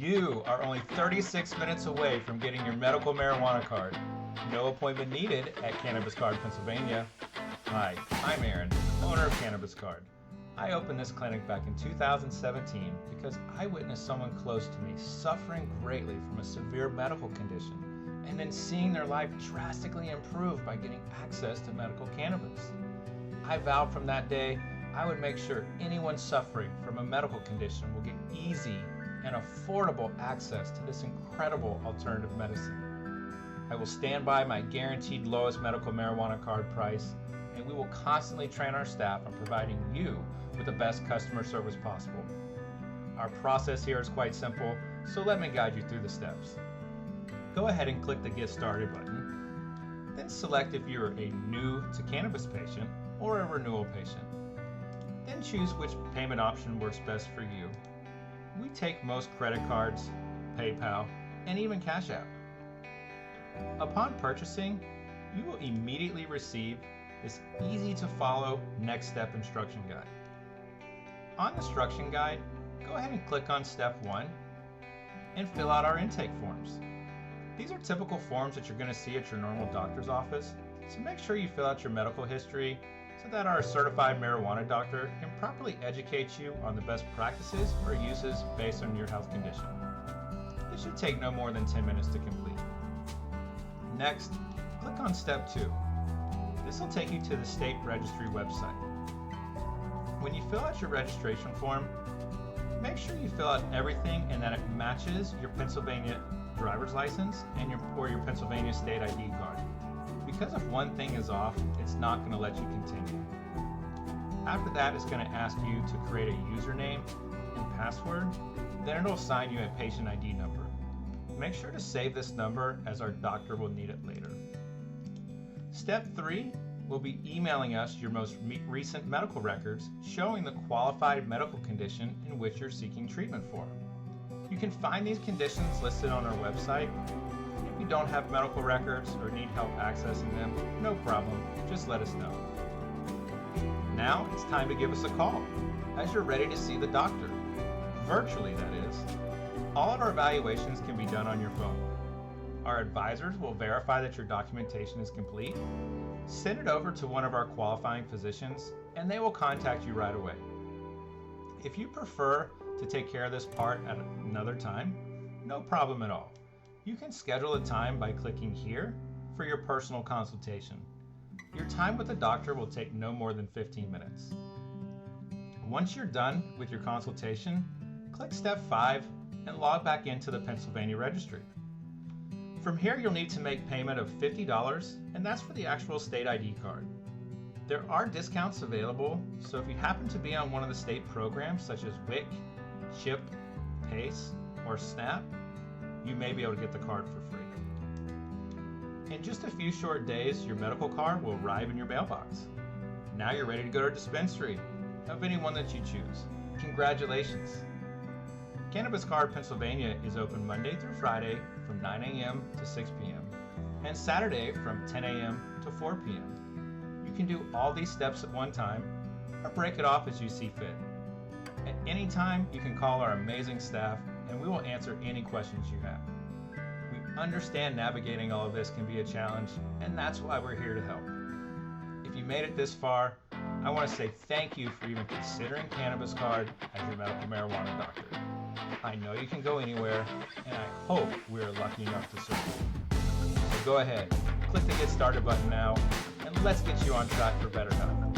You are only 36 minutes away from getting your medical marijuana card. No appointment needed at Cannabis Card, Pennsylvania. Hi, I'm Aaron, owner of Cannabis Card. I opened this clinic back in 2017 because I witnessed someone close to me suffering greatly from a severe medical condition and then seeing their life drastically improve by getting access to medical cannabis. I vowed from that day I would make sure anyone suffering from a medical condition will get easy and affordable access to this incredible alternative medicine. I will stand by my guaranteed lowest medical marijuana card price, and we will constantly train our staff on providing you with the best customer service possible. Our process here is quite simple, so let me guide you through the steps. Go ahead and click the Get Started button, then select if you're a new to cannabis patient or a renewal patient. Then choose which payment option works best for you. We take most credit cards, PayPal, and even Cash App. Upon purchasing, you will immediately receive this easy to follow next step instruction guide. On the instruction guide, go ahead and click on step 1 and fill out our intake forms. These are typical forms that you're going to see at your normal doctor's office, so make sure you fill out your medical history so that our certified marijuana doctor can properly educate you on the best practices or uses based on your health condition. It should take no more than 10 minutes to complete. Next, click on step 2. This will take you to the state registry website. When you fill out your registration form, make sure you fill out everything and that it matches your Pennsylvania driver's license and your Pennsylvania state ID card. Because if one thing is off, it's not going to let you continue. After that, it's going to ask you to create a username and password, then it'll assign you a patient ID number. Make sure to save this number as our doctor will need it later. Step 3 will be emailing us your most recent medical records showing the qualified medical condition in which you're seeking treatment for. You can find these conditions listed on our website. If you don't have medical records or need help accessing them, no problem, just let us know. Now it's time to give us a call as you're ready to see the doctor, virtually that is. All of our evaluations can be done on your phone. Our advisors will verify that your documentation is complete, send it over to one of our qualifying physicians, and they will contact you right away. If you prefer to take care of this part at another time, no problem at all. You can schedule a time by clicking here for your personal consultation. Your time with the doctor will take no more than 15 minutes. Once you're done with your consultation, click step 5 and log back into the Pennsylvania registry. From here, you'll need to make payment of $50, and that's for the actual state ID card. There are discounts available, so if you happen to be on one of the state programs such as WIC, CHIP, PACE, or SNAP, you may be able to get the card for free. In just a few short days, your medical card will arrive in your mailbox. Now you're ready to go to a dispensary of anyone that you choose. Congratulations! Cannabis Card Pennsylvania is open Monday through Friday from 9 a.m. to 6 p.m. and Saturday from 10 a.m. to 4 p.m. You can do all these steps at one time or break it off as you see fit. At any time, you can call our amazing staff and we will answer any questions you have. We understand navigating all of this can be a challenge, and that's why we're here to help. If you made it this far, I want to say thank you for even considering Cannabis Card as your medical marijuana doctor. I know you can go anywhere, and I hope we are lucky enough to serve you. So go ahead, click the Get Started button now, and let's get you on track for better health.